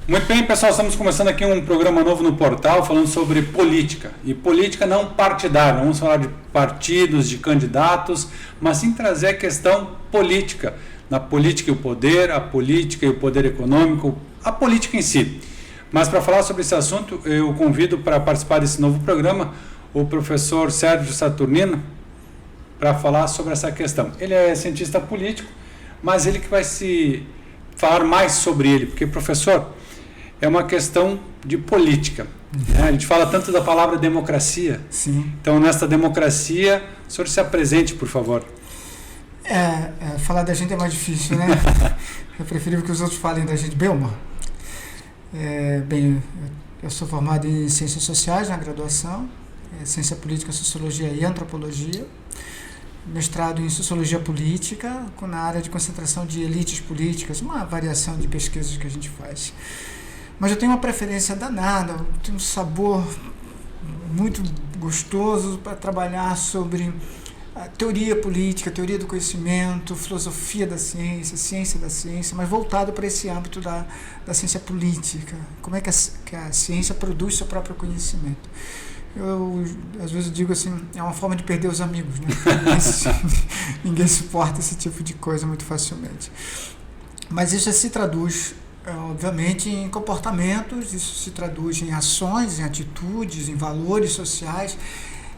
Muito bem, pessoal, estamos começando aqui um programa novo no portal falando sobre política. E política não partidária, não vamos falar de partidos, de candidatos, mas sim trazer a questão política. Na política e o poder, a política e o poder econômico, a política em si. Mas para falar sobre esse assunto, eu convido para participar desse novo programa o professor Sérgio Saturnino para falar sobre essa questão. Ele é cientista político, mas ele que vai se falar mais sobre ele, porque, professor, é uma questão de política. Né? A gente fala tanto da palavra democracia. Sim. Então, nesta democracia, o senhor se apresente, por favor. Falar da gente é mais difícil, né? É preferível que os outros falem da gente. Belma. Eu sou formado em Ciências Sociais na graduação, Ciência Política, Sociologia e Antropologia, mestrado em Sociologia Política, na área de concentração de elites políticas, uma variação de pesquisas que a gente faz. Mas eu tenho uma preferência danada, eu tenho um sabor muito gostoso para trabalhar sobre a teoria política, teoria do conhecimento, filosofia da ciência, ciência da ciência, mas voltado para esse âmbito da ciência política. Como é que a ciência produz seu próprio conhecimento? Eu, às vezes, digo assim, é uma forma de perder os amigos, né? Ninguém suporta esse tipo de coisa muito facilmente. Mas isso se traduz, obviamente, em comportamentos, isso se traduz em ações, em atitudes, em valores sociais.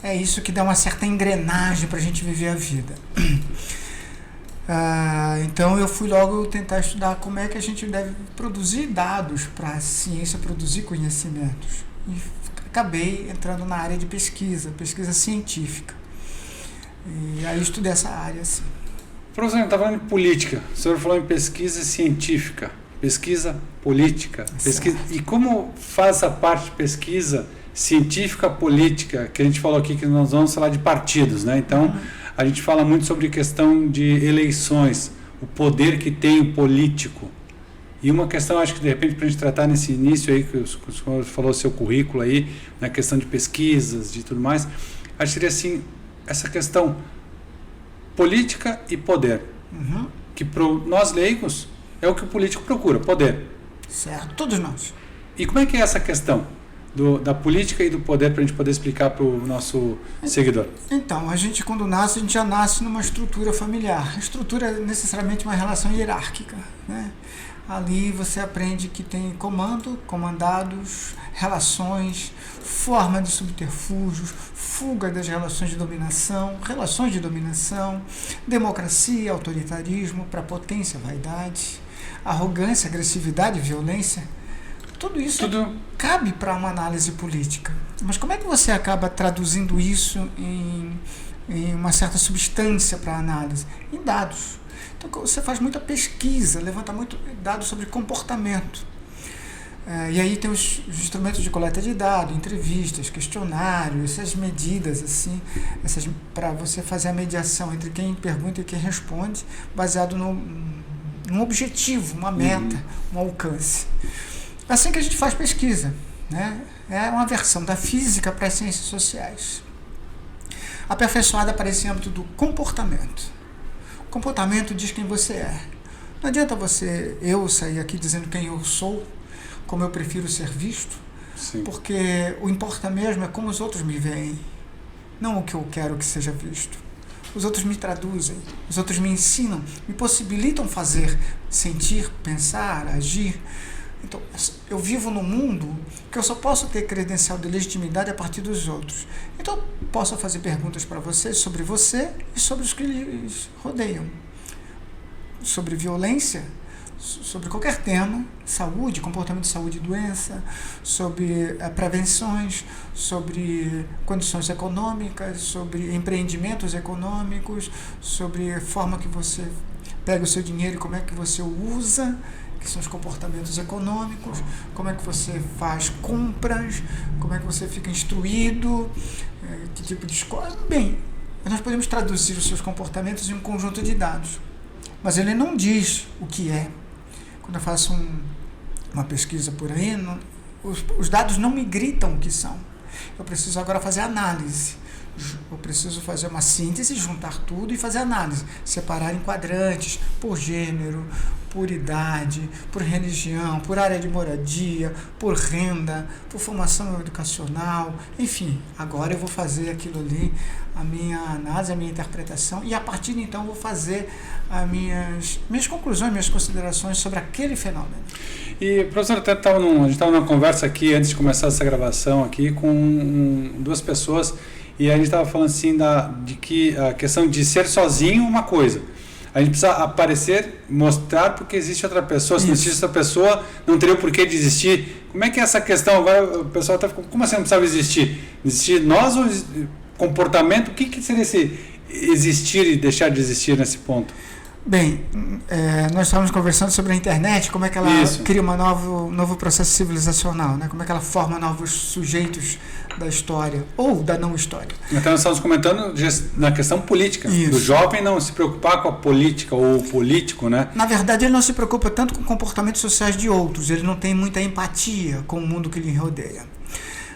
É isso que dá uma certa engrenagem para a gente viver a vida. Então eu fui logo tentar estudar como é que a gente deve produzir dados para a ciência produzir conhecimentos. E acabei entrando na área de pesquisa científica. E aí estudei essa área, assim. Professor, a gente está falando de política. O senhor falou em pesquisa científica, pesquisa política. Pesquisa. E como faz a parte de pesquisa científica política, que a gente falou aqui que nós vamos falar de partidos, né? Então, a gente fala muito sobre questão de eleições, o poder que tem o político. E uma questão, acho que de repente, para a gente tratar nesse início aí, que o senhor falou seu currículo aí, na questão de pesquisas, de tudo mais, acho que seria assim, essa questão política e poder, que para nós leigos é o que o político procura, poder. Certo, todos nós. E como é que é essa questão da política e do poder para a gente poder explicar para o nosso seguidor? Então, a gente quando nasce, a gente já nasce numa estrutura familiar. A estrutura é necessariamente uma relação hierárquica, né? Ali você aprende que tem comando, comandados, relações, forma de subterfúgios, fuga das relações de dominação, democracia, autoritarismo, prepotência, vaidade, arrogância, agressividade, violência. Tudo isso cabe para uma análise política. Mas como é que você acaba traduzindo isso em uma certa substância para a análise? Em dados. Então você faz muita pesquisa, levanta muito dados sobre comportamento. E aí tem os instrumentos de coleta de dados, entrevistas, questionários, essas medidas assim, para você fazer a mediação entre quem pergunta e quem responde, baseado num objetivo, uma meta, um alcance. É assim que a gente faz pesquisa, né? É uma versão da física para as ciências sociais, aperfeiçoada para esse âmbito do comportamento. O comportamento diz quem você é. Não adianta eu sair aqui dizendo quem eu sou, como eu prefiro ser visto, Sim. Porque o importa mesmo é como os outros me veem, não o que eu quero que seja visto. Os outros me traduzem, os outros me ensinam, me possibilitam fazer, sentir, pensar, agir. Então, eu vivo num mundo que eu só posso ter credencial de legitimidade a partir dos outros. Então, eu posso fazer perguntas para você sobre você e sobre os que lhes rodeiam. Sobre violência, sobre qualquer tema, saúde, comportamento de saúde e doença, sobre prevenções, sobre condições econômicas, sobre empreendimentos econômicos, sobre a forma que você pega o seu dinheiro e como é que você o usa, que são os comportamentos econômicos, como é que você faz compras, como é que você fica instruído, que tipo de escola. Bem, nós podemos traduzir os seus comportamentos em um conjunto de dados, mas ele não diz o que é. Quando eu faço uma pesquisa por aí, os dados não me gritam o que são. Eu preciso agora fazer análise Eu preciso fazer uma síntese, juntar tudo e fazer análise. Separar em quadrantes, por gênero, por idade, por religião, por área de moradia, por renda, por formação educacional. Enfim, agora eu vou fazer aquilo ali, a minha análise, a minha interpretação, e a partir de então eu vou fazer as minhas conclusões, minhas considerações sobre aquele fenômeno. E, professor, a gente estava numa conversa aqui, antes de começar essa gravação aqui, com duas pessoas, e a gente estava falando assim de que a questão de ser sozinho é uma coisa. A gente precisa aparecer, mostrar porque existe outra pessoa. Se não existisse outra pessoa, não teria o porquê de existir. Como é que é essa questão? Agora o pessoal está ficando, como assim não precisava existir? Existir nós ou comportamento? O que seria esse existir e deixar de existir nesse ponto? Bem, nós estávamos conversando sobre a internet, como é que ela cria um novo processo civilizacional, né? Como é que ela forma novos sujeitos da história ou da não história. Então nós estamos comentando na questão política, do jovem não se preocupar com a política ou o político, né? Na verdade, ele não se preocupa tanto com comportamentos sociais de outros, ele não tem muita empatia com o mundo que lhe rodeia.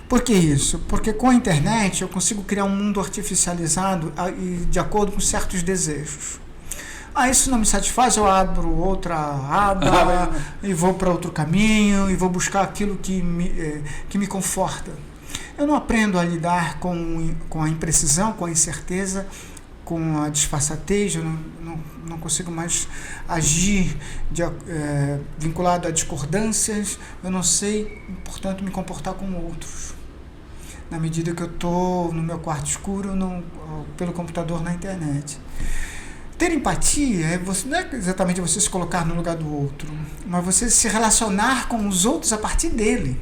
Por que isso? Porque com a internet eu consigo criar um mundo artificializado de acordo com certos desejos. Isso não me satisfaz, eu abro outra aba e vou para outro caminho e vou buscar aquilo que me conforta. Eu não aprendo a lidar com a imprecisão, com a incerteza, com a disfarçatez, eu não consigo mais agir vinculado a discordâncias, eu não sei, portanto, me comportar com outros. Na medida que eu estou no meu quarto escuro, pelo computador, na internet. Ter empatia não é exatamente você se colocar no lugar do outro, mas você se relacionar com os outros a partir dele.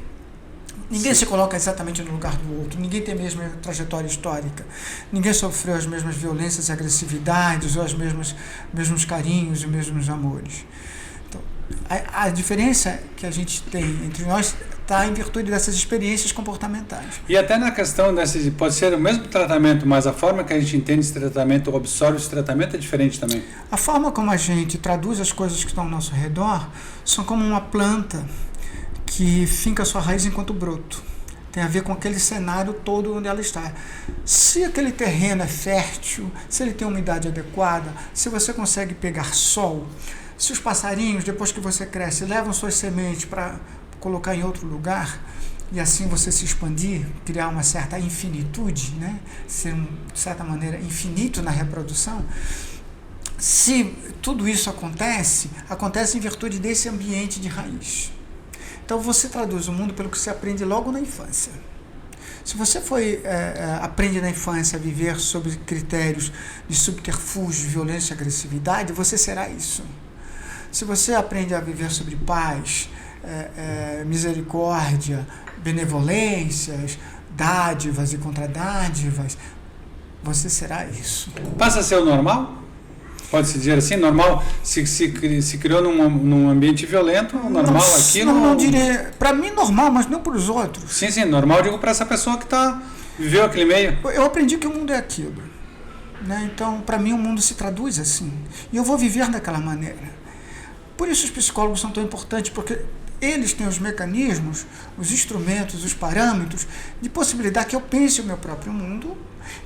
Ninguém se coloca exatamente no lugar do outro, ninguém tem a mesma trajetória histórica, ninguém sofreu as mesmas violências e agressividades, ou os mesmos carinhos e os mesmos amores. Então, a diferença que a gente tem entre nós está em virtude dessas experiências comportamentais. E até na questão pode ser o mesmo tratamento, mas a forma que a gente entende esse tratamento ou absorve esse tratamento é diferente também. A forma como a gente traduz as coisas que estão ao nosso redor são como uma planta que finca sua raiz enquanto broto. Tem a ver com aquele cenário todo onde ela está. Se aquele terreno é fértil, se ele tem umidade adequada, se você consegue pegar sol, se os passarinhos, depois que você cresce, levam suas sementes para colocar em outro lugar, e assim você se expandir, criar uma certa infinitude, né? Ser, de certa maneira, infinito na reprodução. Se tudo isso acontece em virtude desse ambiente de raiz. Então você traduz o mundo pelo que você aprende logo na infância. Se você aprende na infância a viver sob critérios de subterfúgio, violência e agressividade, você será isso. Se você aprende a viver sobre paz, misericórdia, benevolências, dádivas e contradádivas, você será isso. Passa a ser o normal? Pode-se dizer assim, normal, se criou num ambiente violento, normal aquilo? Não diria, para mim normal, mas não para os outros. Sim, normal, digo para essa pessoa que viveu aquele meio. Eu aprendi que o mundo é aquilo, né? Então, para mim o mundo se traduz assim, e eu vou viver daquela maneira. Por isso os psicólogos são tão importantes, porque eles têm os mecanismos, os instrumentos, os parâmetros de possibilitar que eu pense o meu próprio mundo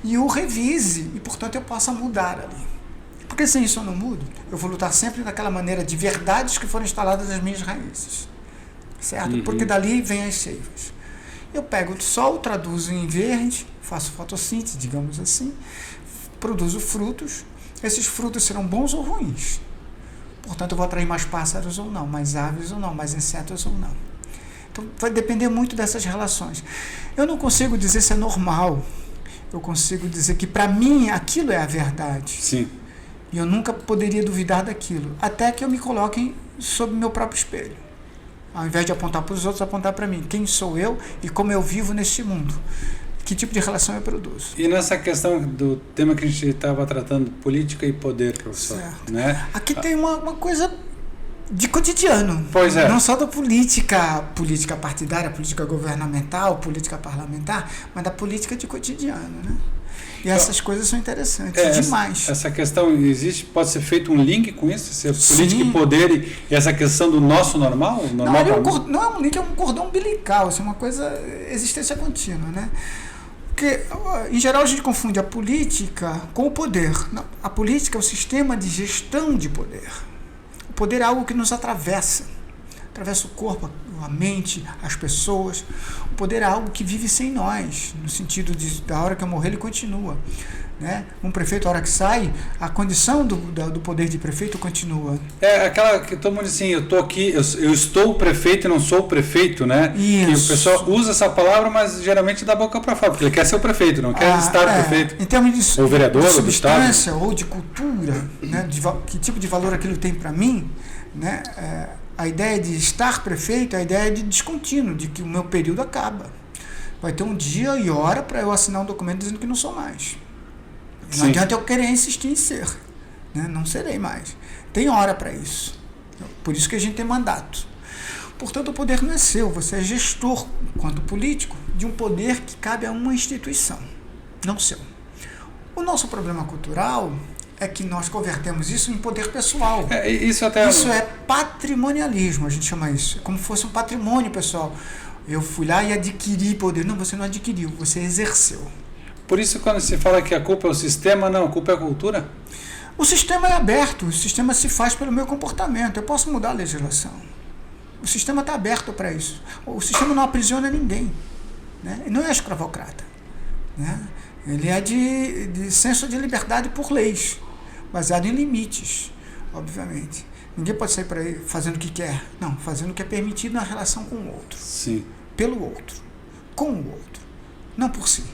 e o revise, e portanto eu possa mudar ali. Porque sem isso eu não mudo. Eu vou lutar sempre daquela maneira de verdades que foram instaladas nas minhas raízes. Certo? Uhum. Porque dali vem as seivas. Eu pego o sol, traduzo em verde, faço fotossíntese, digamos assim, produzo frutos. Esses frutos serão bons ou ruins. Portanto, eu vou atrair mais pássaros ou não, mais aves ou não, mais insetos ou não. Então, vai depender muito dessas relações. Eu não consigo dizer se é normal. Eu consigo dizer que, para mim, aquilo é a verdade. Sim. E eu nunca poderia duvidar daquilo, até que eu me coloque sob meu próprio espelho. Ao invés de apontar para os outros, apontar para mim. Quem sou eu e como eu vivo neste mundo? Que tipo de relação eu produzo? E nessa questão do tema que a gente estava tratando, política e poder, professor. Certo. Né? Aqui tem uma coisa de cotidiano. Pois é. Não só da política partidária, política governamental, política parlamentar, mas da política de cotidiano, né? E essas coisas são interessantes demais. Essa questão existe, pode ser feito um link com isso? Ser política e poder e essa questão do nosso normal? Não é um link, é um cordão umbilical, isso é uma coisa, existência contínua, né? Porque, em geral, a gente confunde a política com o poder. Não, a política é o sistema de gestão de poder. O poder é algo que nos atravessa o corpo, a mente, as pessoas. O poder é algo que vive sem nós, no sentido de, da hora que eu morrer, ele continua. Né? Um prefeito, a hora que sai, a condição do poder de prefeito continua. É aquela que todo mundo diz assim, eu estou aqui, eu estou prefeito e não sou prefeito, né? Isso. E o pessoal usa essa palavra, mas geralmente dá boca para fora, porque ele quer ser o prefeito, não quer estar prefeito. Em termos ou vereador, de ou do estado, substância ou de cultura, né? Que tipo de valor aquilo tem para mim, né? A ideia de estar prefeito é a ideia de descontínuo, de que o meu período acaba. Vai ter um dia e hora para eu assinar um documento dizendo que não sou mais. Não Sim. adianta eu querer insistir em ser, né? Não serei mais. Tem hora para isso. Por isso que a gente tem mandato. Portanto, o poder não é seu, você é gestor, enquanto político, de um poder que cabe a uma instituição, não seu. O nosso problema cultural é que nós convertemos isso em poder pessoal. Isso é patrimonialismo, a gente chama isso. É como se fosse um patrimônio pessoal. Eu fui lá e adquiri poder. Não, você não adquiriu, você exerceu. Por isso, quando se fala que a culpa é o sistema, não, a culpa é a cultura? O sistema é aberto, o sistema se faz pelo meu comportamento. Eu posso mudar a legislação. O sistema está aberto para isso. O sistema não aprisiona ninguém. Né? Ele não é escravocrata. Né? Ele é de senso de liberdade por leis, baseado em limites, obviamente. Ninguém pode sair por aí fazendo o que quer. Não, fazendo o que é permitido na relação com o outro. Sim. Pelo outro. Com o outro. Não por si.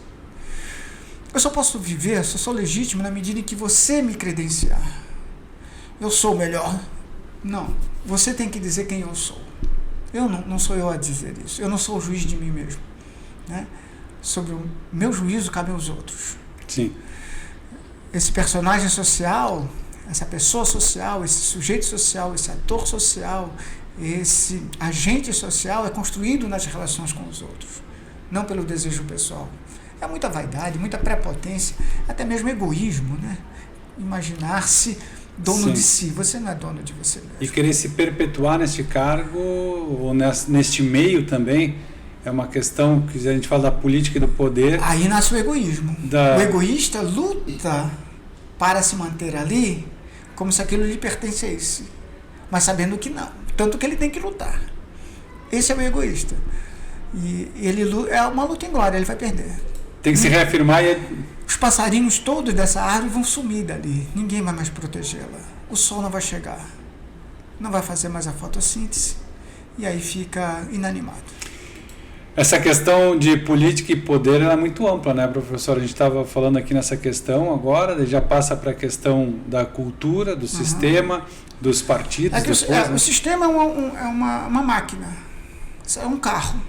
Eu só posso viver, só sou legítimo na medida em que você me credenciar. Eu sou o melhor. Não. Você tem que dizer quem eu sou. Eu não sou eu a dizer isso. Eu não sou o juiz de mim mesmo. Né? Sobre o meu juízo cabem os outros. Sim. Esse personagem social, essa pessoa social, esse sujeito social, esse ator social, esse agente social é construído nas relações com os outros, não pelo desejo pessoal. É muita vaidade, muita prepotência, até mesmo egoísmo, né? Imaginar-se dono de si. Você não é dono de você mesmo. E querer se perpetuar neste cargo, ou neste meio também, é uma questão que a gente fala da política e do poder. Aí nasce o egoísmo. O egoísta luta para se manter ali como se aquilo lhe pertencesse, mas sabendo que não. Tanto que ele tem que lutar. Esse é o egoísta. E ele é uma luta inglória, ele vai perder. Tem que se reafirmar e... Os passarinhos todos dessa árvore vão sumir dali. Ninguém vai mais protegê-la. O sol não vai chegar. Não vai fazer mais a fotossíntese. E aí fica inanimado. Essa questão de política e poder é muito ampla, né, professor? A gente estava falando aqui nessa questão agora, já passa para a questão da cultura, do sistema, dos partidos. O sistema é uma máquina, é um carro.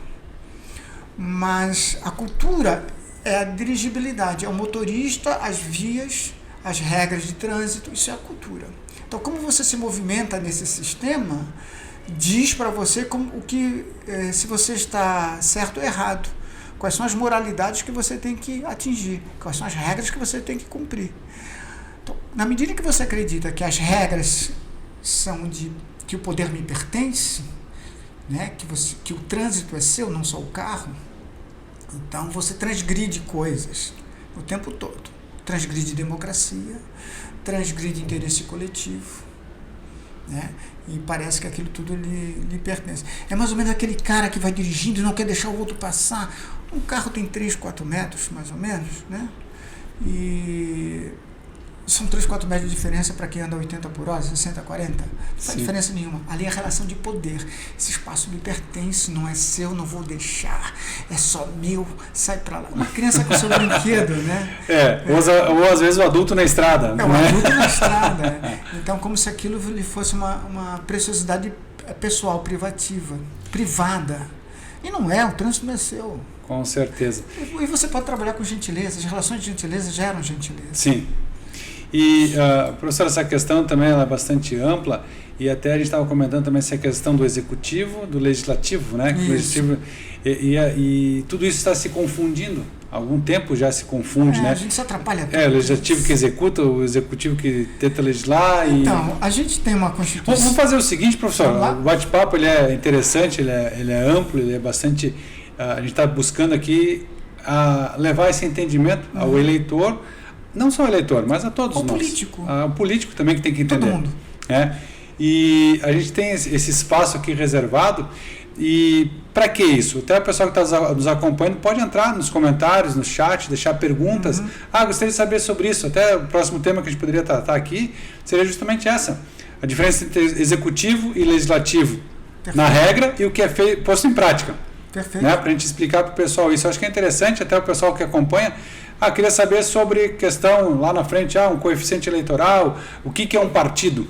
Mas a cultura é a dirigibilidade, é o motorista, as vias, as regras de trânsito, isso é a cultura. Então, como você se movimenta nesse sistema, diz para você se você está certo ou errado, quais são as moralidades que você tem que atingir, quais são as regras que você tem que cumprir. Então, na medida que você acredita que as regras são que o poder me pertence, né, que o trânsito é seu, não só o carro, então você transgride coisas o tempo todo. Transgride democracia, transgride interesse coletivo, né? E parece que aquilo tudo lhe pertence. É mais ou menos aquele cara que vai dirigindo e não quer deixar o outro passar. Um carro tem 3, 4 metros, mais ou menos, né? E são 3, 4 metros de diferença para quem anda 80 por hora, 60, 40. Não faz diferença nenhuma. Ali é a relação de poder. Esse espaço me pertence, não é seu, não vou deixar. É só meu, sai para lá. Uma criança com seu brinquedo, né? Ou às vezes o adulto na estrada. O adulto na estrada. Então, como se aquilo lhe fosse uma preciosidade pessoal, privativa, privada. E não é, o trânsito não é seu. Com certeza. E você pode trabalhar com gentileza, as relações de gentileza geram gentileza. Sim. E, professor, essa questão também ela é bastante ampla, e até a gente estava comentando também essa questão do executivo, do legislativo, né? O legislativo, e tudo isso está se confundindo. Há algum tempo já se confunde, né? A gente se atrapalha tudo. O legislativo que executa, o executivo que tenta legislar. Então, a gente tem uma Constituição. Vamos fazer o seguinte, professor, o bate-papo ele é interessante, ele é amplo, ele é bastante... a gente está buscando aqui a levar esse entendimento ao eleitor, não só ao eleitor, mas a todos nós. Político. Ao político também que tem que entender. Todo mundo. E a gente tem esse espaço aqui reservado. E para que isso? Até o pessoal que está nos acompanhando pode entrar nos comentários, no chat, deixar perguntas. Gostaria de saber sobre isso. Até o próximo tema que a gente poderia tratar aqui seria justamente essa. A diferença entre executivo e legislativo. Perfeito. Na regra e o que é posto em prática. Perfeito. Para a gente explicar para o pessoal isso. Acho que é interessante, até o pessoal que acompanha. Queria saber sobre questão lá na frente, um coeficiente eleitoral, o que é um partido,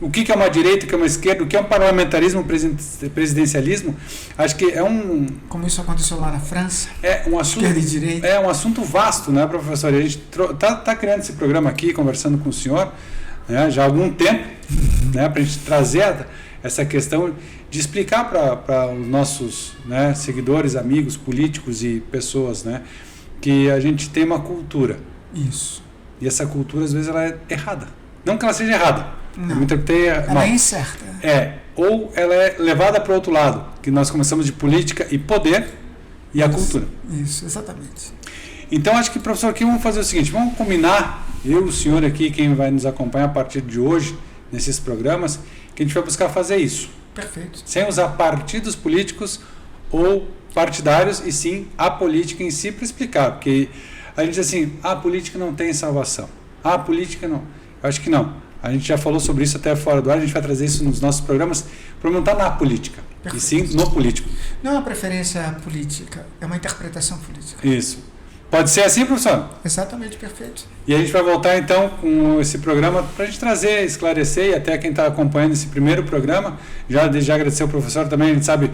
o que é uma direita, o que é uma esquerda, o que é um parlamentarismo, presidencialismo. Acho que é como isso aconteceu lá na França. É um assunto, esquerda e direita. É um assunto vasto, né, professor? E a gente está criando esse programa aqui, conversando com o senhor, já há algum tempo, para a gente trazer essa questão de explicar para os nossos seguidores, amigos, políticos e pessoas, que a gente tem uma cultura. Isso. E essa cultura, às vezes, ela é errada. Não que ela seja errada. Não. Ela é incerta. Ou ela é levada para o outro lado, que nós começamos de política e poder e a cultura. Isso, exatamente. Então, acho que, professor, aqui vamos fazer o seguinte, vamos combinar, eu, o senhor aqui, quem vai nos acompanhar a partir de hoje, nesses programas, que a gente vai buscar fazer isso. Perfeito. Sem usar partidos políticos ou partidários, e sim a política em si para explicar, porque a gente diz assim, a política não tem salvação, a política não, eu acho que não, a gente já falou sobre isso até fora do ar, a gente vai trazer isso nos nossos programas, para não estar na política, e sim no político. Não é uma preferência política, é uma interpretação política. Isso. Pode ser assim, professor? Exatamente, perfeito. E a gente vai voltar então com esse programa para a gente trazer, esclarecer, e até quem está acompanhando esse primeiro programa, já agradecer ao professor também, a gente sabe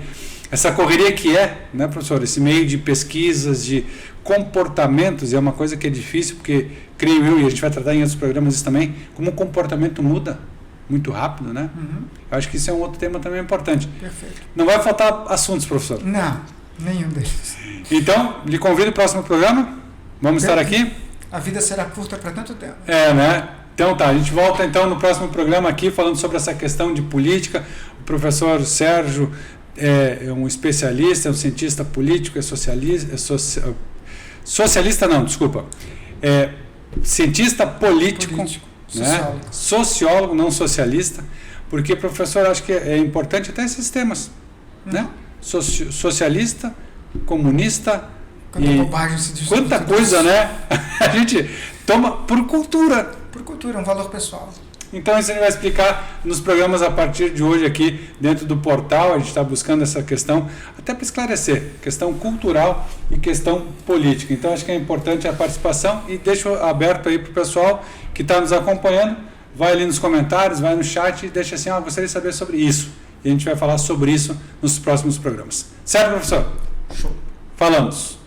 essa correria que é, professor, esse meio de pesquisas, de comportamentos, e é uma coisa que é difícil, porque creio eu, e a gente vai tratar em outros programas isso também, como o comportamento muda muito rápido, Eu acho que isso é um outro tema também importante. Perfeito. Não vai faltar assuntos, professor? Não, nenhum deles. Então, lhe convido ao próximo programa, vamos estar aqui. A vida será curta para tanto tempo. Então tá, a gente volta então no próximo programa aqui, falando sobre essa questão de política. O professor Sérgio é um especialista, é um cientista político, é socialista, cientista político. Sociólogo, não socialista, porque, professor, acho que é importante até esses temas, socialista, comunista, quanta coisa, a gente toma por cultura. Por cultura, um valor pessoal. Então isso a gente vai explicar nos programas a partir de hoje aqui dentro do portal. A gente está buscando essa questão até para esclarecer, questão cultural e questão política. Então acho que é importante a participação e deixo aberto aí para o pessoal que está nos acompanhando. Vai ali nos comentários, vai no chat e deixa assim, gostaria de saber sobre isso. E a gente vai falar sobre isso nos próximos programas. Certo, professor? Show. Falamos.